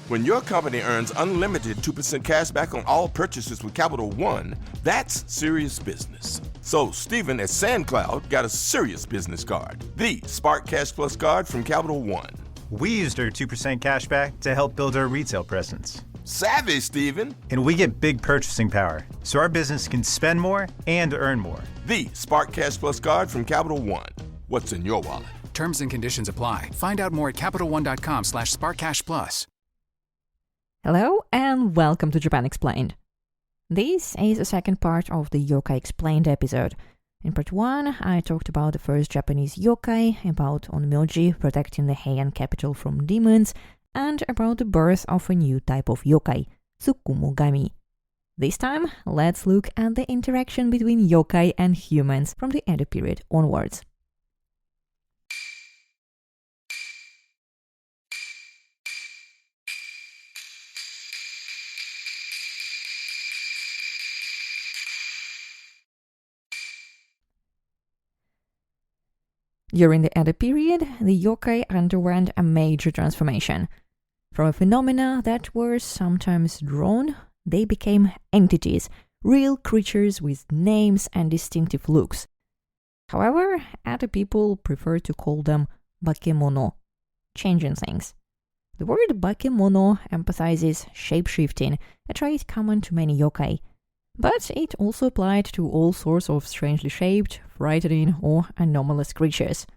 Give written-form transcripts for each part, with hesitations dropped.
When your company earns unlimited 2% cash back on all purchases with Capital One, that's serious business. So Stephen at SandCloud got a serious business card, the Spark Cash Plus card from Capital One. We used our 2% cash back to help build our retail presence. Savvy, Stephen. And we get big purchasing power, so our business can spend more and earn more. The Spark Cash Plus card from Capital One. What's in your wallet? Terms and conditions apply. Find out more at CapitalOne.com/SparkCashPlus. Hello and welcome to Japan Explained. This is the second part of the Yokai Explained episode. In part 1, I talked about the first Japanese yokai, about Onmyoji protecting the Heian capital from demons, and about the birth of a new type of yokai, Tsukumogami. This time, let's look at the interaction between yokai and humans from the Edo period onwards. During the Edo period, the yokai underwent a major transformation. From phenomena that were sometimes drawn, they became entities, real creatures with names and distinctive looks. However, Edo people prefer to call them bakemono, changing things. The word bakemono emphasizes shape-shifting, a trait common to many yokai. But it also applied to all sorts of strangely shaped, frightening or anomalous creatures.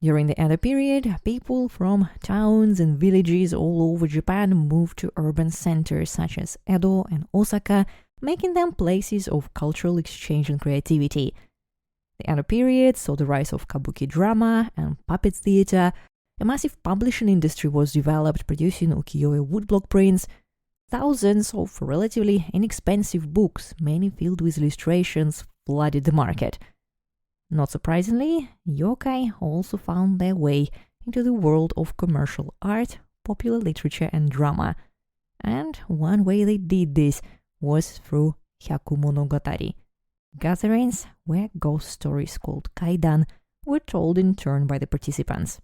During the Edo period, people from towns and villages all over Japan moved to urban centers such as Edo and Osaka, making them places of cultural exchange and creativity. The Edo period saw the rise of kabuki drama and puppet theater. A massive publishing industry was developed, producing ukiyo-e woodblock prints. Thousands of relatively inexpensive books, many filled with illustrations, flooded the market. Not surprisingly, yokai also found their way into the world of commercial art, popular literature and drama. And one way they did this was through hyakumonogatari, gatherings where ghost stories called kaidan were told in turn by the participants.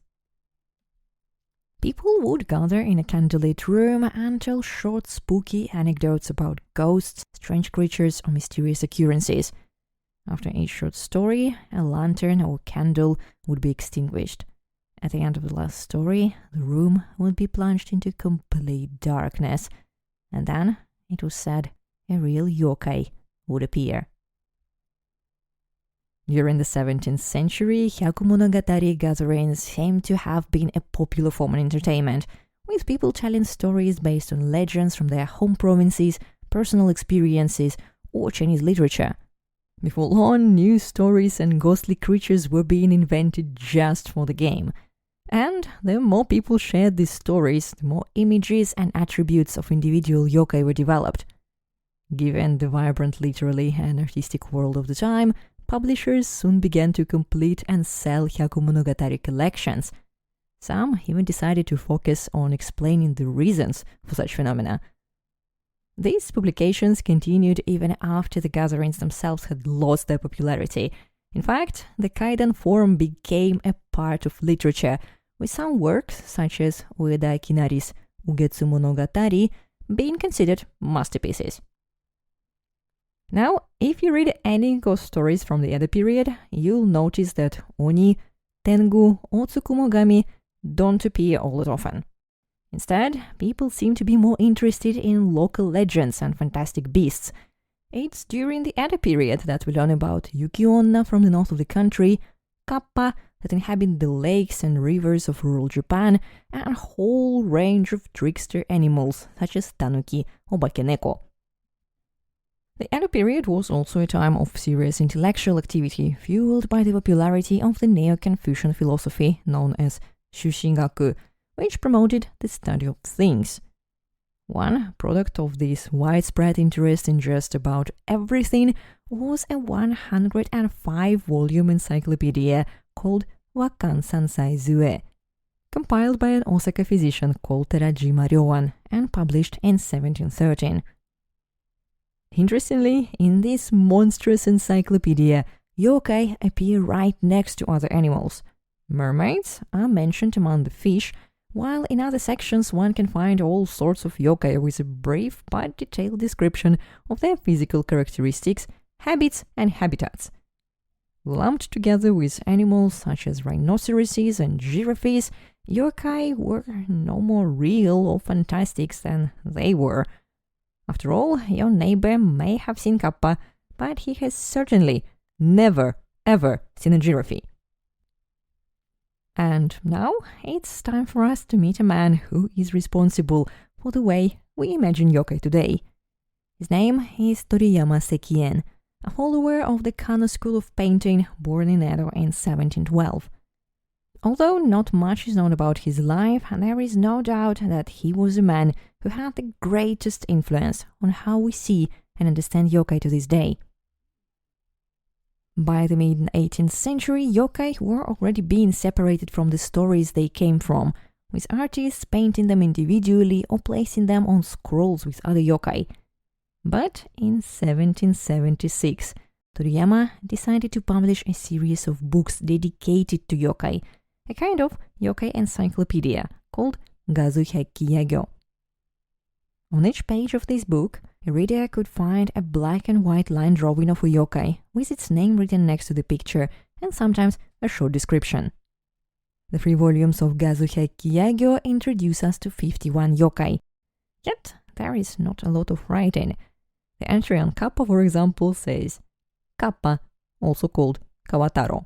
People would gather in a candlelit room and tell short, spooky anecdotes about ghosts, strange creatures, or mysterious occurrences. After each short story, a lantern or candle would be extinguished. At the end of the last story, the room would be plunged into complete darkness, and then, it was said, a real yokai would appear. During the 17th century, hyakumonogatari gatherings seem to have been a popular form of entertainment, with people telling stories based on legends from their home provinces, personal experiences, or Chinese literature. Before long, new stories and ghostly creatures were being invented just for the game. And the more people shared these stories, the more images and attributes of individual yokai were developed. Given the vibrant literary and artistic world of the time, publishers soon began to complete and sell hyakumonogatari collections. Some even decided to focus on explaining the reasons for such phenomena. These publications continued even after the gatherings themselves had lost their popularity. In fact, the kaidan form became a part of literature, with some works, such as Ueda Kinari's Ugetsu Monogatari, being considered masterpieces. Now, if you read any ghost stories from the Edo period, you'll notice that Oni, Tengu, or Tsukumogami don't appear all that often. Instead, people seem to be more interested in local legends and fantastic beasts. It's during the Edo period that we learn about Yuki-onna from the north of the country, Kappa that inhabit the lakes and rivers of rural Japan, and a whole range of trickster animals such as Tanuki or Bakeneko. The Edo period was also a time of serious intellectual activity, fueled by the popularity of the Neo-Confucian philosophy known as Shushingaku, which promoted the study of things. One product of this widespread interest in just about everything was a 105-volume encyclopedia called Wakan Sansai Zue, compiled by an Osaka physician called Terajima Ryoan and published in 1713. Interestingly, in this monstrous encyclopedia, yokai appear right next to other animals. Mermaids are mentioned among the fish, while in other sections one can find all sorts of yokai with a brief but detailed description of their physical characteristics, habits, and habitats. Lumped together with animals such as rhinoceroses and giraffes, yokai were no more real or fantastic than they were. After all, your neighbor may have seen Kappa, but he has certainly never, ever seen a giraffe. And now it's time for us to meet a man who is responsible for the way we imagine yokai today. His name is Toriyama Sekien, a follower of the Kano school of painting, born in Edo in 1712. Although not much is known about his life, there is no doubt that he was a man who had the greatest influence on how we see and understand yokai to this day. By the mid-18th century, yokai were already being separated from the stories they came from, with artists painting them individually or placing them on scrolls with other yokai. But in 1776, Toriyama decided to publish a series of books dedicated to yokai, a kind of yokai encyclopedia called Gazuheki Yagyo. On each page of this book, a reader could find a black and white line drawing of a yokai with its name written next to the picture and sometimes a short description. The 3 volumes of Gazuheki Yagyo introduce us to 51 yokai. Yet there is not a lot of writing. The entry on Kappa, for example, says Kappa, also called Kawataro.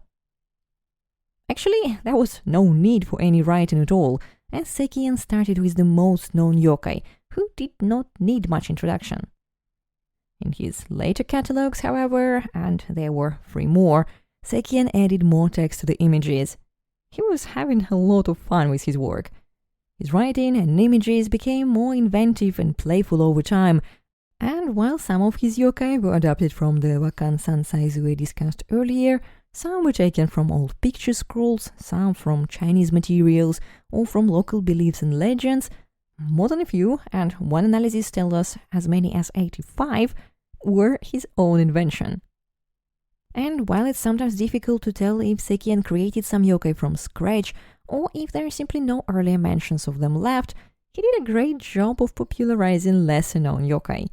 Actually, there was no need for any writing at all, and Sekien started with the most known yokai, who did not need much introduction. In his later catalogues, however, and there were 3 more, Sekien added more text to the images. He was having a lot of fun with his work. His writing and images became more inventive and playful over time, and while some of his yokai were adapted from the Wakan Sansaizue discussed earlier, some were taken from old picture scrolls, some from Chinese materials, or from local beliefs and legends. More than a few, and one analysis tells us as many as 85, were his own invention. And while it's sometimes difficult to tell if Sekien created some yokai from scratch, or if there are simply no earlier mentions of them left, he did a great job of popularizing lesser-known yokai.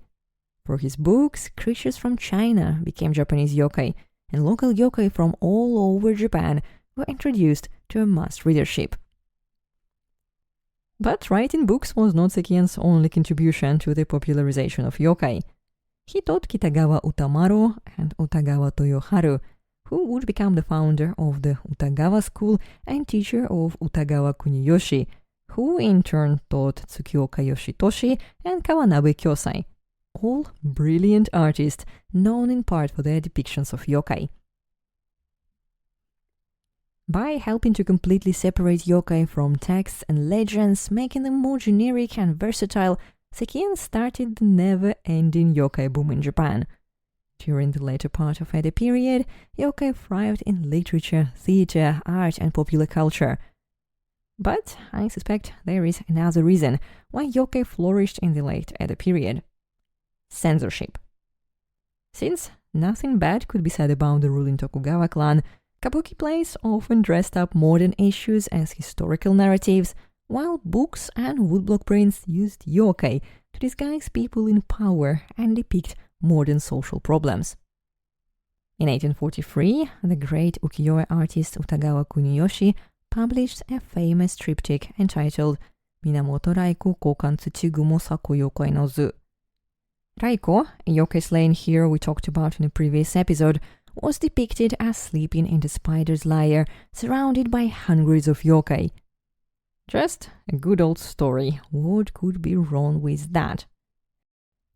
For his books, creatures from China became Japanese yokai, and local yokai from all over Japan were introduced to a mass readership. But writing books was not Sekien's only contribution to the popularization of yokai. He taught Kitagawa Utamaro and Utagawa Toyoharu, who would become the founder of the Utagawa school and teacher of Utagawa Kuniyoshi, who in turn taught Tsukioka Yoshitoshi and Kawanabe Kyosai, all brilliant artists known in part for their depictions of yokai. By helping to completely separate yokai from texts and legends, making them more generic and versatile, Sekien started the never-ending yokai boom in Japan. During the later part of Edo period, yokai thrived in literature, theater, art, and popular culture. But I suspect there is another reason why yokai flourished in the late Edo period. Censorship. Since nothing bad could be said about the ruling Tokugawa clan, kabuki plays often dressed up modern issues as historical narratives, while books and woodblock prints used yokai to disguise people in power and depict modern social problems. In 1843, the great ukiyo-e artist Utagawa Kuniyoshi published a famous triptych entitled Minamoto Raiko Kokan Tsugumo Sako Yokai no Zu. Raiko, a yokai slain hero we talked about in a previous episode, was depicted as sleeping in the spider's lair, surrounded by hundreds of yokai. Just a good old story. What could be wrong with that?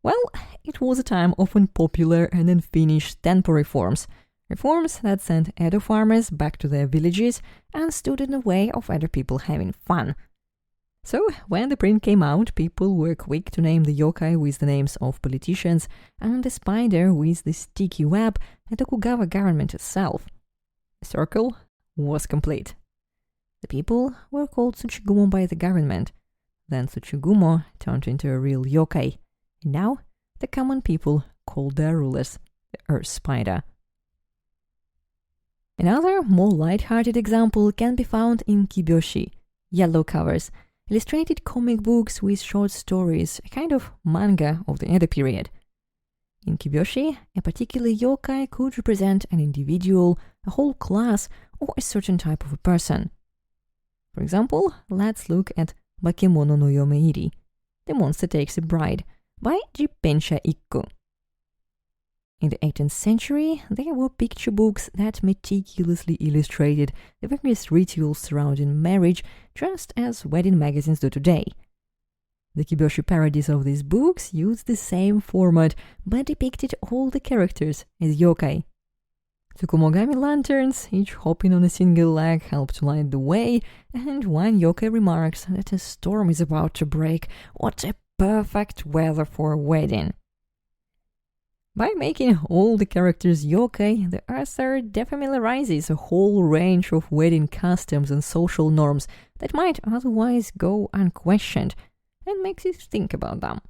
Well, it was a time of unpopular and unfinished tempo reforms that sent Edo farmers back to their villages and stood in the way of other people having fun. So, when the print came out, people were quick to name the yokai with the names of politicians and the spider with the sticky web the Tokugawa government itself. The circle was complete. The people were called Tsuchigumo by the government. Then Tsuchigumo turned into a real yokai. And now, the common people called their rulers the Earth Spider. Another, more light-hearted example can be found in kiboshi, yellow covers, illustrated comic books with short stories, a kind of manga of the Edo period. In kiboshi, a particular yokai could represent an individual, a whole class, or a certain type of a person. For example, let's look at Bakemono no Yomeiri, The Monster Takes a Bride, by Jippensha Ikko. In the 18th century, there were picture books that meticulously illustrated the various rituals surrounding marriage, just as wedding magazines do today. The kiboshi parodies of these books used the same format, but depicted all the characters as yokai. Tsukumogami lanterns, each hopping on a single leg, help to light the way, and one yokai remarks that a storm is about to break. What a perfect weather for a wedding! By making all the characters yokai, the author defamiliarizes a whole range of wedding customs and social norms that might otherwise go unquestioned, and makes you think about them.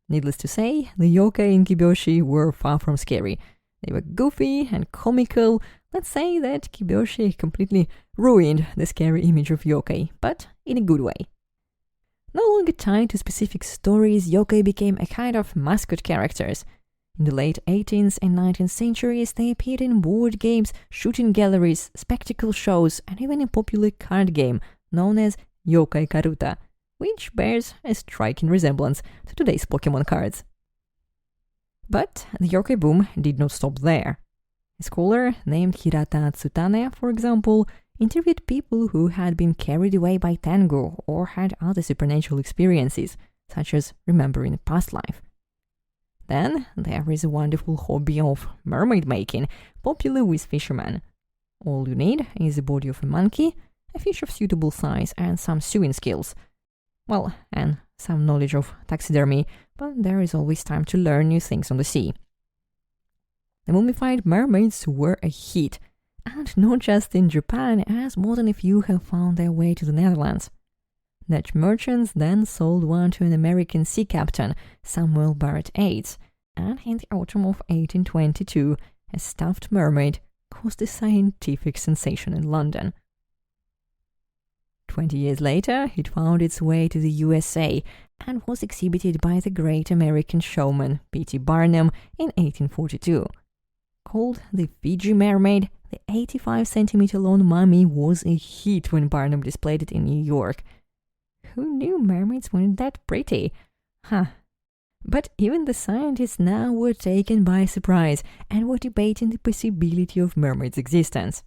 Needless to say, the yokai in kiboshi were far from scary. They were goofy and comical. Let's say that kiboshi completely ruined the scary image of yokai, but in a good way. No longer tied to specific stories, yokai became a kind of mascot characters. In the late 18th and 19th centuries, they appeared in board games, shooting galleries, spectacle shows, and even a popular card game known as Yokai Karuta, which bears a striking resemblance to today's Pokemon cards. But the yokai boom did not stop there. A scholar named Hirata Tsutane, for example, interviewed people who had been carried away by tango or had other supernatural experiences, such as remembering a past life. Then there is a wonderful hobby of mermaid making, popular with fishermen. All you need is the body of a monkey, a fish of suitable size, and some sewing skills. Well, and some knowledge of taxidermy, but there is always time to learn new things on the sea. The mummified mermaids were a hit, and not just in Japan, as more than a few have found their way to the Netherlands. Dutch merchants then sold one to an American sea captain, Samuel Barrett Yates, and in the autumn of 1822, a stuffed mermaid caused a scientific sensation in London. 20 years later, it found its way to the USA and was exhibited by the great American showman P.T. Barnum in 1842. Called the Fiji Mermaid, the 85-centimeter long mummy was a hit when Barnum displayed it in New York. Who knew mermaids weren't that pretty? But even the scientists now were taken by surprise and were debating the possibility of mermaids' existence.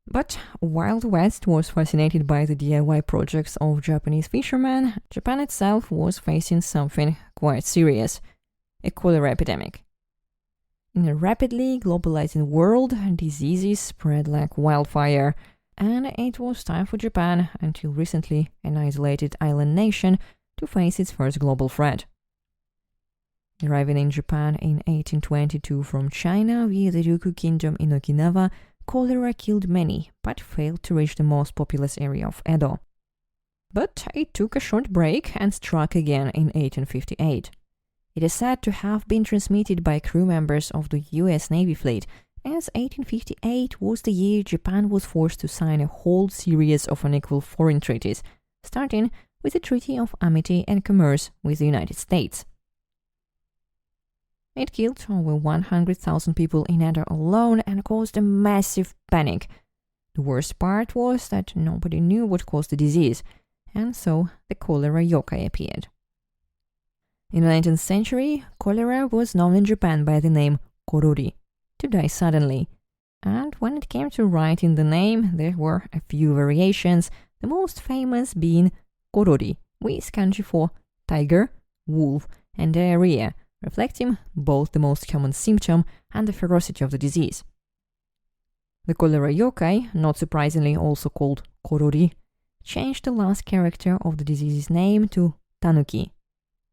But while the West was fascinated by the DIY projects of Japanese fishermen, Japan itself was facing something quite serious: a cholera epidemic. In a rapidly globalizing world, diseases spread like wildfire, and it was time for Japan, until recently an isolated island nation, to face its first global threat. Arriving in Japan in 1822 from China via the Ryukyu Kingdom in Okinawa, cholera killed many, but failed to reach the most populous area of Edo. But it took a short break and struck again in 1858. It is said to have been transmitted by crew members of the US Navy fleet, as 1858 was the year Japan was forced to sign a whole series of unequal foreign treaties, starting with the Treaty of Amity and Commerce with the United States. It killed over 100,000 people in Edo alone and caused a massive panic. The worst part was that nobody knew what caused the disease, and so the cholera yokai appeared. In the 19th century, cholera was known in Japan by the name korori, to die suddenly, and when it came to writing the name, there were a few variations, the most famous being korori, with kanji for tiger, wolf, and diarrhea, reflecting both the most common symptom and the ferocity of the disease. The cholera yokai, not surprisingly also called korori, changed the last character of the disease's name to tanuki.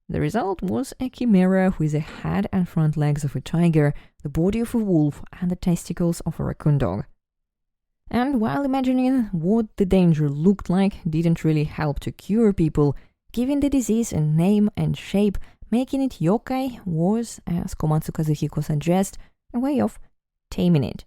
The result was a chimera with the head and front legs of a tiger, the body of a wolf, and the testicles of a raccoon dog. And while imagining what the danger looked like didn't really help to cure people, giving the disease a name and shape, making it yokai, was, as Komatsu Kazuhiko suggests, a way of taming it.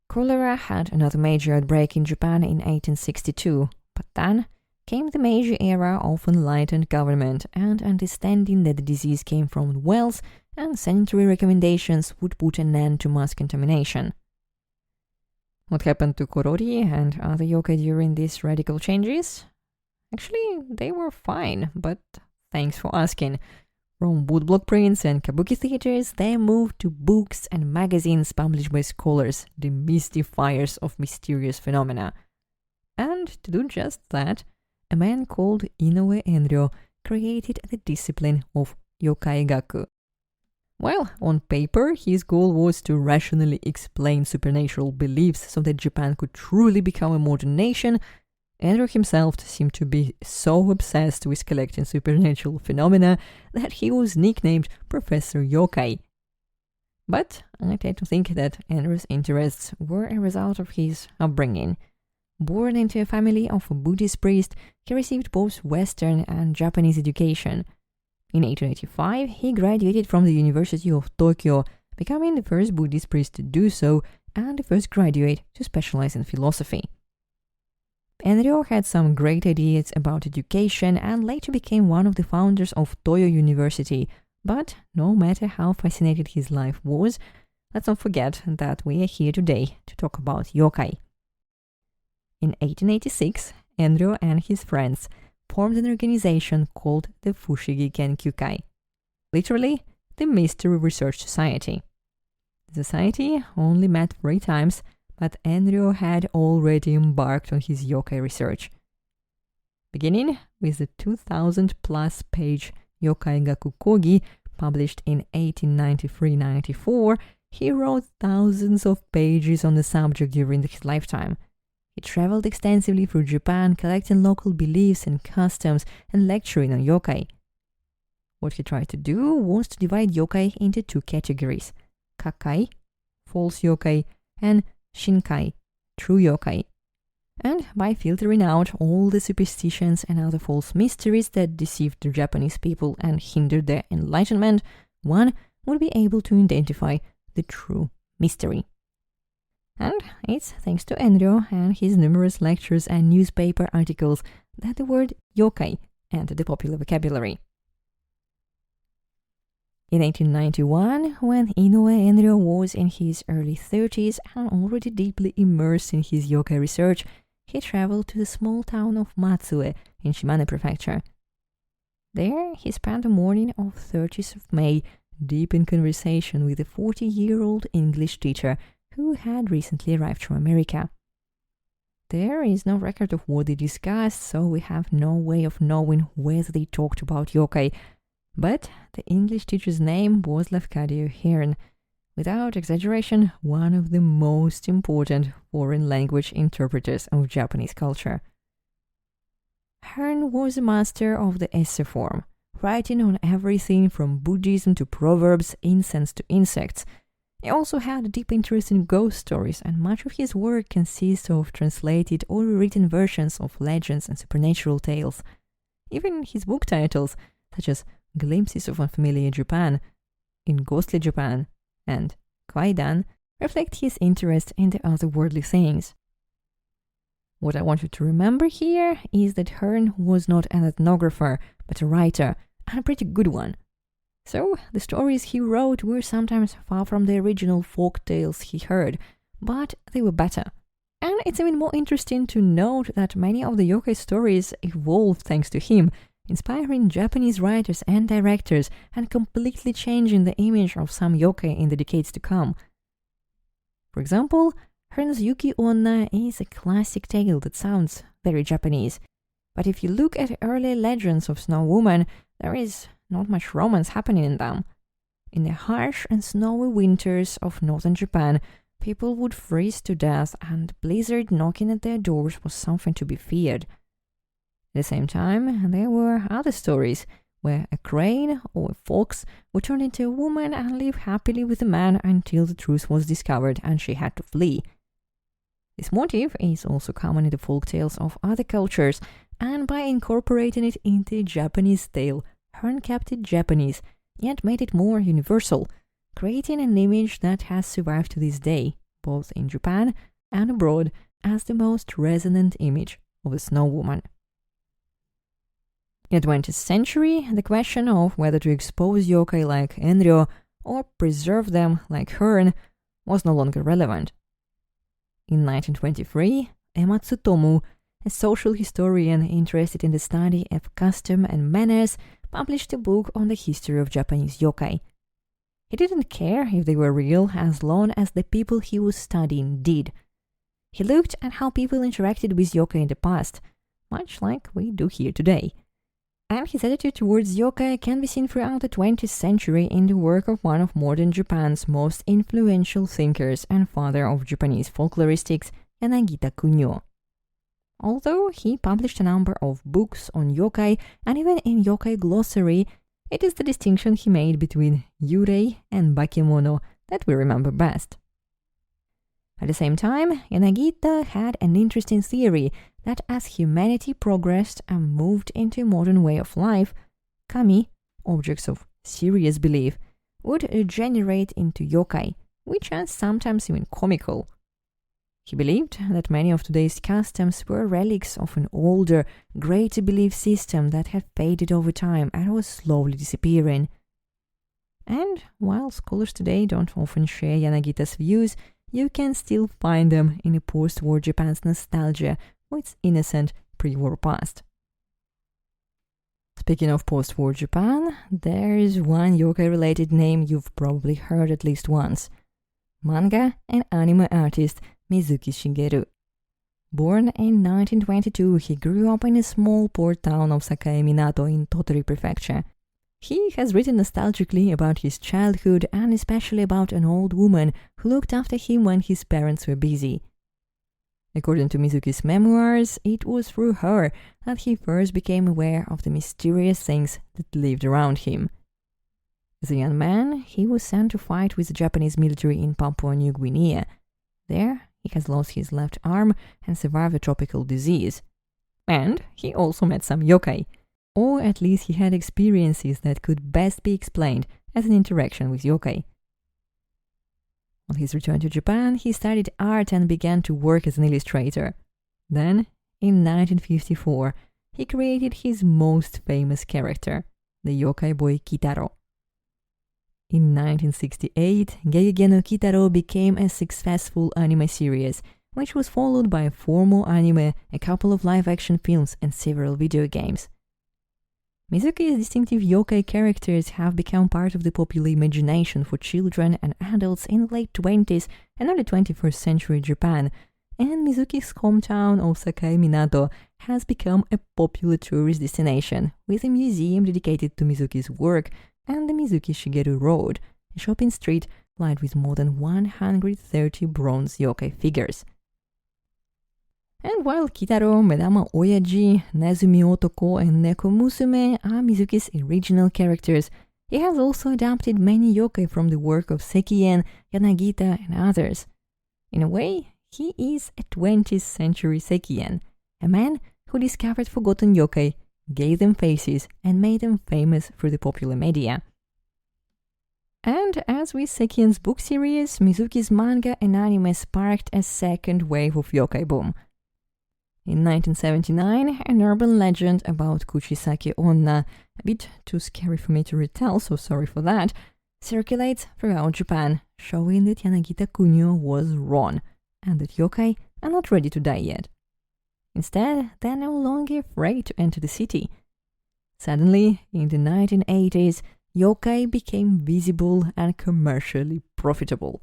Cholera had another major outbreak in Japan in 1862, but then came the Meiji era of enlightened government and understanding that the disease came from the wells, and sanitary recommendations would put an end to mass contamination. What happened to Korori and other yokai during these radical changes? Actually, they were fine, but thanks for asking. From woodblock prints and kabuki theaters, they moved to books and magazines published by scholars, the mystifiers of mysterious phenomena. And to do just that, a man called Inoue Enryo created the discipline of Yokai Gaku. Well, on paper, his goal was to rationally explain supernatural beliefs so that Japan could truly become a modern nation. Enryo himself seemed to be so obsessed with collecting supernatural phenomena that he was nicknamed Professor Yokai. But I tend to think that Enryo's interests were a result of his upbringing. Born into a family of a Buddhist priest, he received both Western and Japanese education. In 1885, he graduated from the University of Tokyo, becoming the first Buddhist priest to do so and the first graduate to specialize in philosophy. Enryo had some great ideas about education and later became one of the founders of Toyo University, but no matter how fascinating his life was, let's not forget that we are here today to talk about yokai. In 1886, Enryo and his friends formed an organization called the Fushigi Kenkyukai, literally the Mystery Research Society. The society only met 3 times, but Enryo had already embarked on his yokai research. Beginning with the 2,000-plus page Yokai Gaku Kogi, published in 1893-94, he wrote thousands of pages on the subject during his lifetime. He traveled extensively through Japan, collecting local beliefs and customs and lecturing on yokai. What he tried to do was to divide yokai into 2 categories: kakai, false yokai, and shinkai, true yokai. And by filtering out all the superstitions and other false mysteries that deceived the Japanese people and hindered their enlightenment, one would be able to identify the true mystery. And it's thanks to Enryo and his numerous lectures and newspaper articles that the word yokai entered the popular vocabulary. In 1891, when Inoue Enryo was in his early 30s and already deeply immersed in his yokai research, he traveled to the small town of Matsue in Shimane Prefecture. There, he spent the morning of 30th of May deep in conversation with a 40-year-old English teacher who had recently arrived from America. There is no record of what they discussed, so we have no way of knowing whether they talked about yokai, but the English teacher's name was Lafcadio Hearn, without exaggeration, one of the most important foreign language interpreters of Japanese culture. Hearn was a master of the essay form, writing on everything from Buddhism to proverbs, incense to insects. He also had a deep interest in ghost stories, and much of his work consists of translated or rewritten versions of legends and supernatural tales. Even his book titles, such as Glimpses of Unfamiliar Japan, In Ghostly Japan, and Kwaidan, reflect his interest in the otherworldly things. What I want you to remember here is that Hearn was not an ethnographer, but a writer, and a pretty good one. So, the stories he wrote were sometimes far from the original folk tales he heard, but they were better. And it's even more interesting to note that many of the yokai stories evolved thanks to him, inspiring Japanese writers and directors and completely changing the image of some yokai in the decades to come. For example, Hearn's Yuki Onna is a classic tale that sounds very Japanese, but if you look at early legends of Snow Woman, there is not much romance happening in them. In the harsh and snowy winters of northern Japan, people would freeze to death, and blizzard knocking at their doors was something to be feared. At the same time, there were other stories where a crane or a fox would turn into a woman and live happily with a man until the truth was discovered and she had to flee. This motif is also common in the folk tales of other cultures, and by incorporating it into a Japanese tale, Hearn kept it Japanese, yet made it more universal, creating an image that has survived to this day, both in Japan and abroad as the most resonant image of a snow woman. In the 20th century, the question of whether to expose yokai like Enryo or preserve them like Hearn was no longer relevant. In 1923, Emma Tsutomu, a social historian interested in the study of custom and manners, published a book on the history of Japanese yokai. He didn't care if they were real as long as the people he was studying did. He looked at how people interacted with yokai in the past, much like we do here today. And his attitude towards yokai can be seen throughout the 20th century in the work of one of modern Japan's most influential thinkers and father of Japanese folkloristics, Yanagita Kunio. Although he published a number of books on yokai and even in Yokai Glossary, it is the distinction he made between yurei and bakemono that we remember best. At the same time, Yanagita had an interesting theory that as humanity progressed and moved into a modern way of life, kami, objects of serious belief, would degenerate into yokai, which are sometimes even comical. He believed that many of today's customs were relics of an older, greater belief system that had faded over time and was slowly disappearing. And while scholars today don't often share Yanagita's views, you can still find them in a post-war Japan's nostalgia for its innocent pre-war past. Speaking of post-war Japan, there is one yokai-related name you've probably heard at least once: manga and anime artist Mizuki Shigeru. Born in 1922, he grew up in a small port town of Sakae Minato in Tottori Prefecture. He has written nostalgically about his childhood and especially about an old woman who looked after him when his parents were busy. According to Mizuki's memoirs, it was through her that he first became aware of the mysterious things that lived around him. As a young man, he was sent to fight with the Japanese military in Papua New Guinea. There, he has lost his left arm and survived a tropical disease. And he also met some yokai, or at least he had experiences that could best be explained as an interaction with yokai. On his return to Japan, he studied art and began to work as an illustrator. Then, in 1954, he created his most famous character, the yokai boy Kitaro. In 1968, Gegege no Kitaro became a successful anime series, which was followed by a formal anime, a couple of live-action films, and several video games. Mizuki's distinctive yokai characters have become part of the popular imagination for children and adults in the late 20s and early 21st century Japan, and Mizuki's hometown of Sakae Minato has become a popular tourist destination, with a museum dedicated to Mizuki's work and the Mizuki Shigeru Road, a shopping street lined with more than 130 bronze yokai figures. And while Kitaro, Medama Oyaji, Nezumi Otoko, and Neko Musume are Mizuki's original characters, he has also adapted many yokai from the work of Sekien, Yanagita, and others. In a way, he is a 20th century Sekien, a man who discovered forgotten yokai, gave them faces, and made them famous through the popular media. And as with Sekien's book series, Mizuki's manga and anime sparked a second wave of yokai boom. In 1979, an urban legend about Kuchisake Onna, a bit too scary for me to retell, so sorry for that, circulates throughout Japan, showing that Yanagita Kunio was wrong, and that yokai are not ready to die yet. Instead, they are no longer afraid to enter the city. Suddenly, in the 1980s, yokai became visible and commercially profitable.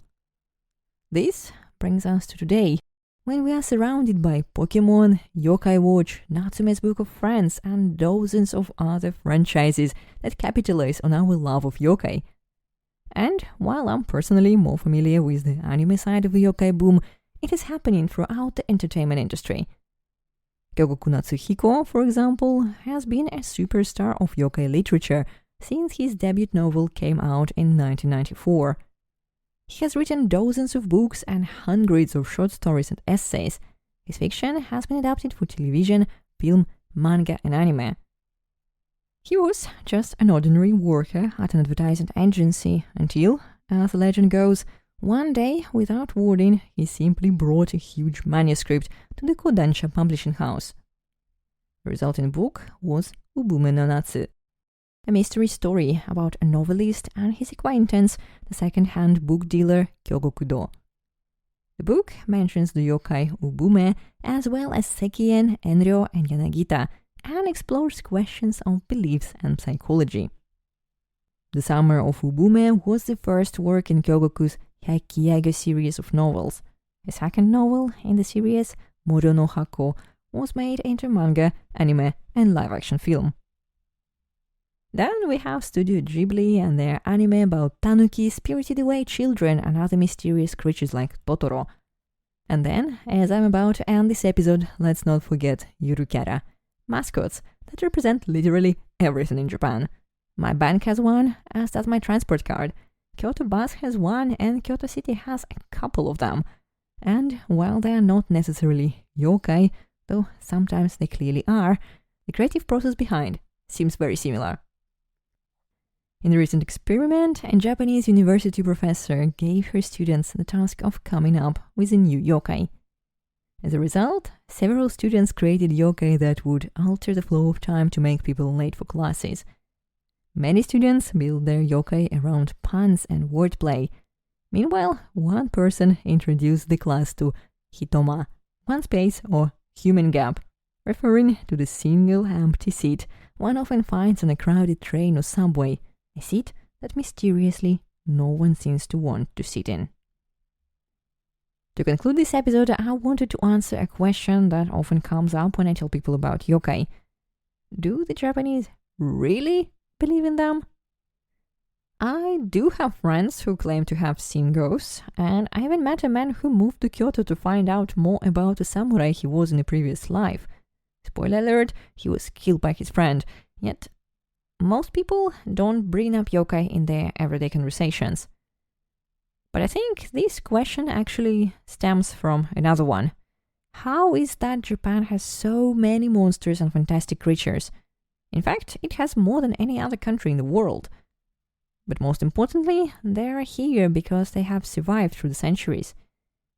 This brings us to today, when we are surrounded by Pokemon, Yokai Watch, Natsume's Book of Friends, and dozens of other franchises that capitalize on our love of yokai. And while I'm personally more familiar with the anime side of the yokai boom, it is happening throughout the entertainment industry. Kyogoku Natsuhiko, for example, has been a superstar of yokai literature since his debut novel came out in 1994. He has written dozens of books and hundreds of short stories and essays. His fiction has been adapted for television, film, manga, and anime. He was just an ordinary worker at an advertising agency until, as the legend goes, One day, without warning, he simply brought a huge manuscript to the Kodansha publishing house. The resulting book was Ubume no Natsu, a mystery story about a novelist and his acquaintance, the second-hand book dealer Kyogokudo. The book mentions the yokai Ubume as well as Sekien, Enryo, and Yanagita, and explores questions of beliefs and psychology. The Summer of Ubume was the first work in Kyogoku's Hyakiyago series of novels. A second novel in the series, Moro no Hako, was made into manga, anime, and live-action film. Then we have Studio Ghibli and their anime about tanuki, spirited away children, and other mysterious creatures like Totoro. And then, as I'm about to end this episode, let's not forget Yurukara, mascots that represent literally everything in Japan. My bank has one, as does my transport card. Kyoto Bus has one, and Kyoto City has a couple of them. And while they are not necessarily yokai, though sometimes they clearly are, the creative process behind seems very similar. In a recent experiment, a Japanese university professor gave her students the task of coming up with a new yokai. As a result, several students created yokai that would alter the flow of time to make people late for classes. Many students built their yokai around puns and wordplay. Meanwhile, one person introduced the class to hitoma, one space or human gap, referring to the single empty seat one often finds on a crowded train or subway, a seat that mysteriously no one seems to want to sit in. To conclude this episode, I wanted to answer a question that often comes up when I tell people about yokai. Do the Japanese really believe in them? I do have friends who claim to have seen ghosts, and I even met a man who moved to Kyoto to find out more about a samurai he was in a previous life. Spoiler alert, he was killed by his friend, yet most people don't bring up yokai in their everyday conversations. But I think this question actually stems from another one. How is that Japan has so many monsters and fantastic creatures? In fact, it has more than any other country in the world. But most importantly, they are here because they have survived through the centuries.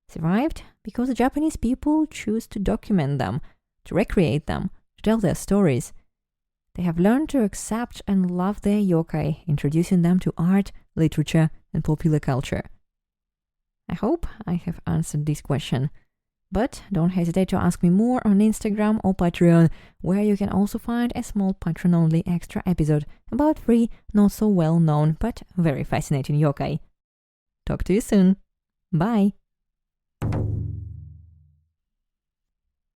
Survived because the Japanese people choose to document them, to recreate them, to tell their stories. They have learned to accept and love their yokai, introducing them to art, literature, and popular culture. I hope I have answered this question. But don't hesitate to ask me more on Instagram or Patreon, where you can also find a small Patreon-only extra episode about 3 not so well-known but very fascinating yokai. Talk to you soon. Bye!